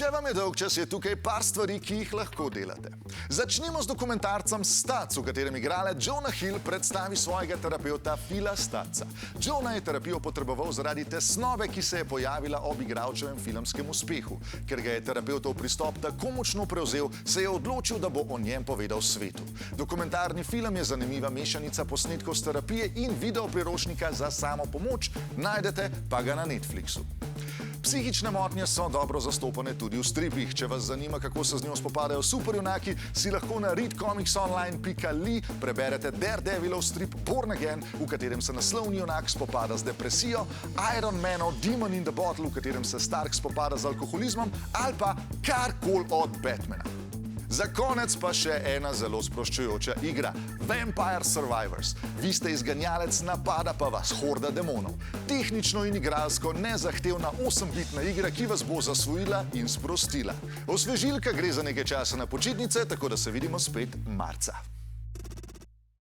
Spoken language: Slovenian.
Če vam je dolgčas, je tukaj par stvari, ki jih lahko delate. Začnimo z dokumentarcem Stac, v katerem igralec Jonah Hill predstavi svojega terapevta Phila Stacca. Jonah je terapijo potreboval zaradi tesnobe, ki se je pojavila ob igralčevem filmskem uspehu. Ker ga je terapeutov pristop tako močno prevzel, se je odločil, da bo o njem povedal svetu. Dokumentarni film je zanimiva mešanica posnetkov s terapije in videopriročnika za samopomoč, najdete pa ga na Netflixu. Psihične motnje so dobro zastopane tudi v stripih. Če vas zanima, kako se z njo spopadajo superjunaki, si lahko na readcomicsonline.li preberete Daredevilov strip Born Again, v katerem se naslovni junak spopada z depresijo, Iron Manov Demon in the Bottle, v katerem se Stark spopada z alkoholizmom, ali pa karkoli od Batmana. Za konec pa še ena zelo sproščujoča igra. Vampire Survivors. Vi ste izganjalec, napada pa vas horda demonov. Tehnično in igralsko nezahtevna 8-bitna igra, ki vas bo zasvojila in sprostila. Osvežilka gre za nekaj časa na počitnice, tako da se vidimo spet marca.